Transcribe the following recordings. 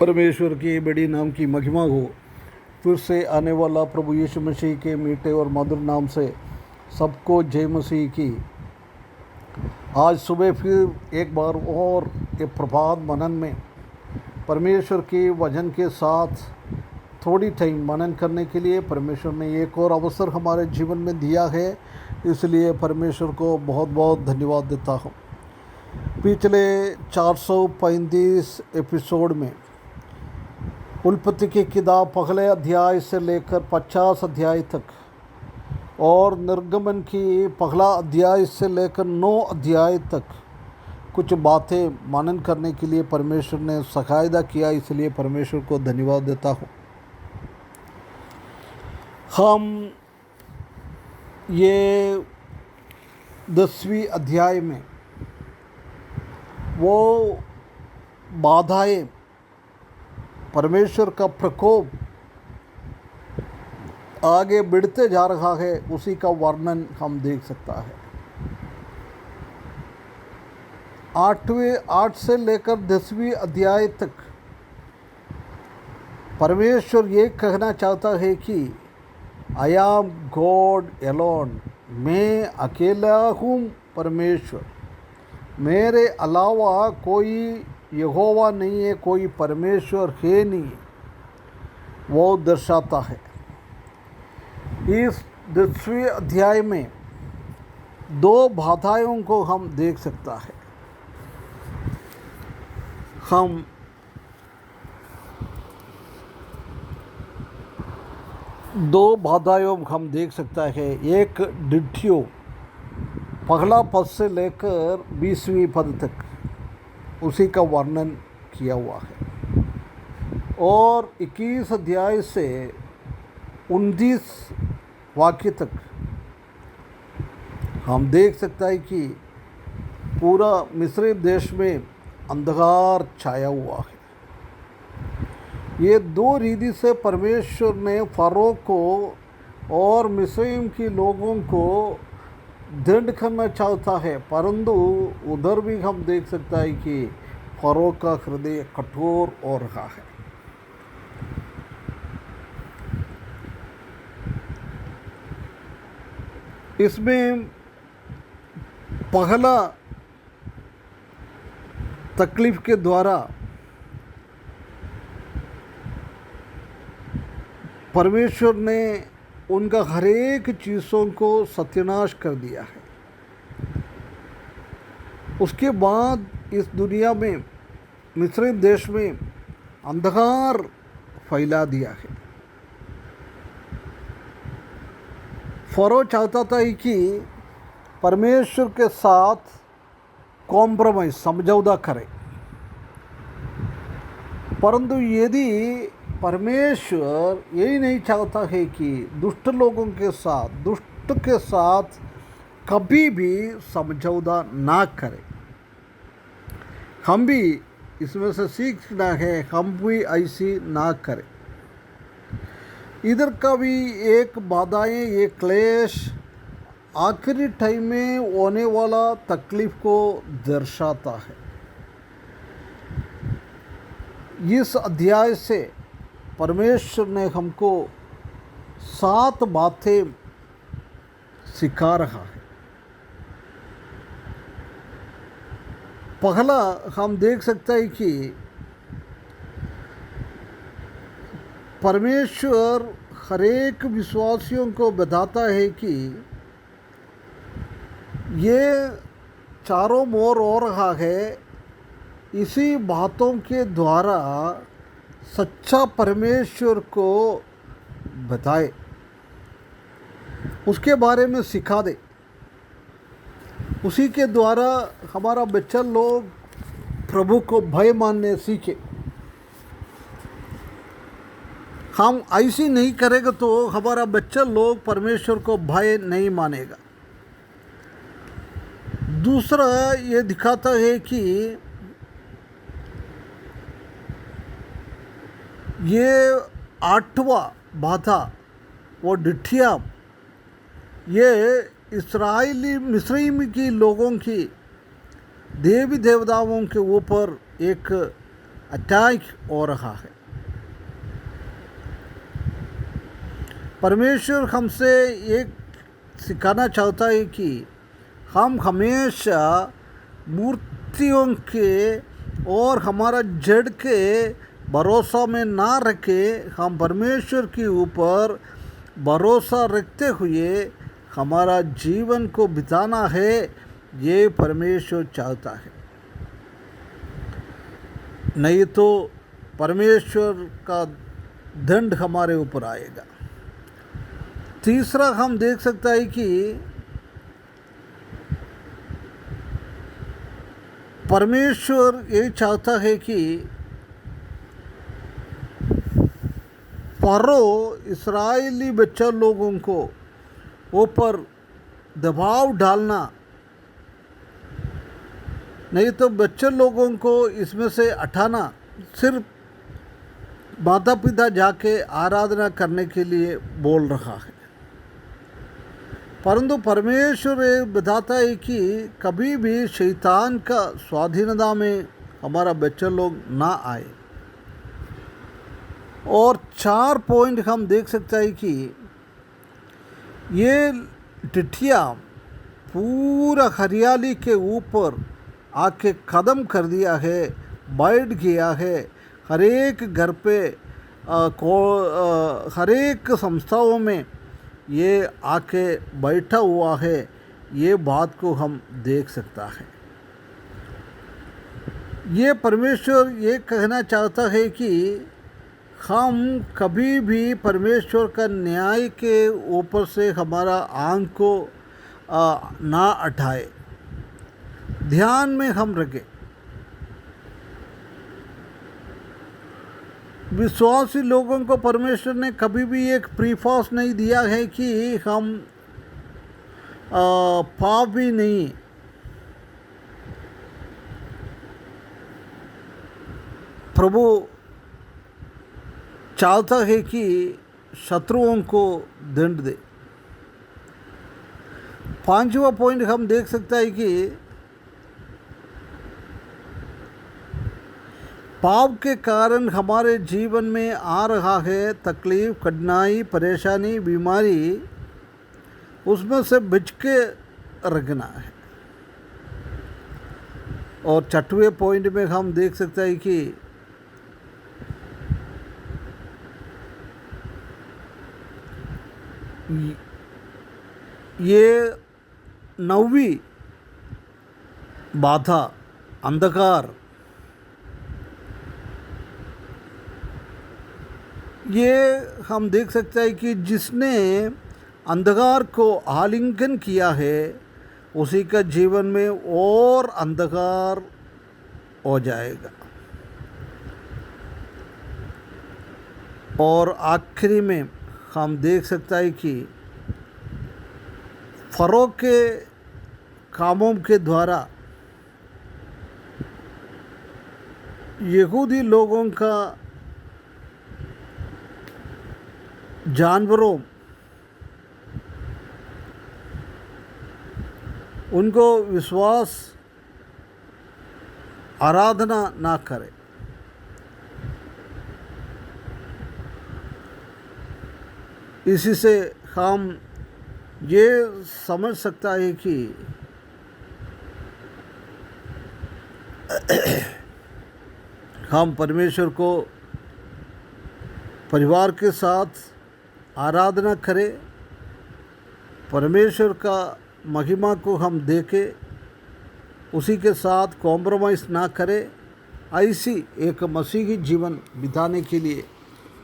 परमेश्वर की बड़ी नाम की महिमा हो। फिर से आने वाला प्रभु यीशु मसीह के मीठे और मधुर नाम से सबको जय मसीह की। आज सुबह फिर एक बार और एक प्रभात मनन में परमेश्वर के वचन के साथ थोड़ी टाइम मनन करने के लिए परमेश्वर ने एक और अवसर हमारे जीवन में दिया है, इसलिए परमेश्वर को बहुत बहुत धन्यवाद देता हूँ। पिछले 435 एपिसोड में उत्पत्ति की किताब पहले अध्याय से लेकर 50 अध्याय तक और निर्गमन की पहला अध्याय से लेकर 9 अध्याय तक कुछ बातें मनन करने के लिए परमेश्वर ने सहायता किया, इसलिए परमेश्वर को धन्यवाद देता हूँ। हम ये 10वीं अध्याय में वो बाधाएं, परमेश्वर का प्रकोप आगे बढ़ते जा रहा है, उसी का वर्णन हम देख सकता है। 8 से लेकर 10वीं अध्याय तक परमेश्वर ये कहना चाहता है कि आई एम गॉड एलोन, मैं अकेला हूँ परमेश्वर, मेरे अलावा कोई यहोवा नहीं है, कोई परमेश्वर है नहीं, वो दर्शाता है। इस 10वीं अध्याय में 2 बाधाओं को हम देख सकता है। हम दो बाधाओं हम देख सकता है। एक डिठ्यो पहला पद से लेकर 20वीं पद तक उसी का वर्णन किया हुआ है, और 21 अध्याय से 29 वाक्य तक हम देख सकता है कि पूरा मिस्र देश में अंधकार छाया हुआ है। ये 2 रीति से परमेश्वर ने फ़रो को और मिस्र के लोगों को दंड करना चाहता है, परंतु उधर भी हम देख सकता है कि फ़रो का हृदय कठोर हो रहा है। इसमें पहला तकलीफ के द्वारा परमेश्वर ने उनका हर एक चीज़ों को सत्यानाश कर दिया है। उसके बाद इस दुनिया में मिस्र देश में अंधकार फैला दिया है। फ़रो चाहता था कि परमेश्वर के साथ कॉम्प्रोमाइज़, समझौता करे, परंतु यदि परमेश्वर यही नहीं चाहता है कि दुष्ट लोगों के साथ, दुष्ट के साथ कभी भी समझौता ना करें। हम भी इसमें से सीखना है, हम भी ऐसी ना करें। इधर का भी एक बाधाएं, ये क्लेश आखिरी टाइम में होने वाला तकलीफ को दर्शाता है। इस अध्याय से परमेश्वर ने हमको 7 बातें सिखा रहा है। पहला हम देख सकते हैं कि परमेश्वर हर एक विश्वासियों को बताता है कि ये चारों ओर हो रहा है, इसी बातों के द्वारा सच्चा परमेश्वर को बताए, उसके बारे में सिखा दे। उसी के द्वारा हमारा बच्चा लोग प्रभु को भय मानने सीखे। हम ऐसी नहीं करेंगे तो हमारा बच्चा लोग परमेश्वर को भय नहीं मानेगा। दूसरा ये दिखाता है कि ये 8वां बाधा, वो डिठिया, ये इस्राएली मिस्र की लोगों की देवी देवताओं के ऊपर एक अटैक हो रहा है। परमेश्वर हमसे एक सिखाना चाहता है कि हम हमेशा मूर्तियों के और हमारा जड़ के भरोसा में ना रखें, हम परमेश्वर के ऊपर भरोसा रखते हुए हमारा जीवन को बिताना है, ये परमेश्वर चाहता है। नहीं तो परमेश्वर का दंड हमारे ऊपर आएगा। तीसरा हम देख सकते हैं कि परमेश्वर ये चाहता है कि फरो इस्राएली बच्चा लोगों को ऊपर दबाव डालना, नहीं तो बच्चे लोगों को इसमें से हटाना। सिर्फ माता पिता जाके आराधना करने के लिए बोल रहा है, परंतु परमेश्वर ये बताता है कि कभी भी शैतान का स्वाधीनता में हमारा बच्चे लोग ना आए। और 4 पॉइंट हम देख सकते हैं कि ये टिड्डियाँ पूरा हरियाली के ऊपर आके कदम कर दिया है, बैठ गया है। हर एक घर पे हर एक संस्थाओं में ये आके बैठा हुआ है, ये बात को हम देख सकता है। ये परमेश्वर ये कहना चाहता है कि हम कभी भी परमेश्वर का न्याय के ऊपर से हमारा आँख को ना हटाए, ध्यान में हम रखें। विश्वासी लोगों को परमेश्वर ने कभी भी एक प्रीफास नहीं दिया है कि हम पाप भी नहीं। प्रभु चाहता है कि शत्रुओं को दंड दे। 5वां पॉइंट हम देख सकते हैं कि पाप के कारण हमारे जीवन में आ रहा है तकलीफ, कठिनाई, परेशानी, बीमारी, उसमें से बच के रखना है। और 6वें पॉइंट में हम देख सकते हैं कि ये 9वीं बाधा अंधकार, ये हम देख सकते हैं कि जिसने अंधकार को आलिंगन किया है उसी का जीवन में और अंधकार हो जाएगा। और आखिरी में हम देख सकते हैं कि फरो के कामों के द्वारा यहूदी लोगों का जानवरों उनको विश्वास आराधना ना करे। इसी से हम ये समझ सकता है कि हम परमेश्वर को परिवार के साथ आराधना करें, परमेश्वर का महिमा को हम देखें, उसी के साथ कॉम्प्रोमाइज़ ना करें। ऐसी एक मसीही जीवन बिताने के लिए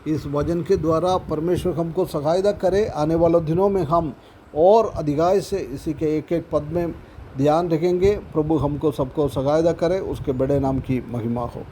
इस वचन के द्वारा परमेश्वर हमको सहायता करे। आने वाले दिनों में हम और अधिकाय से इसी के एक एक पद में ध्यान रखेंगे। प्रभु हमको सबको सहायता करे, उसके बड़े नाम की महिमा हो।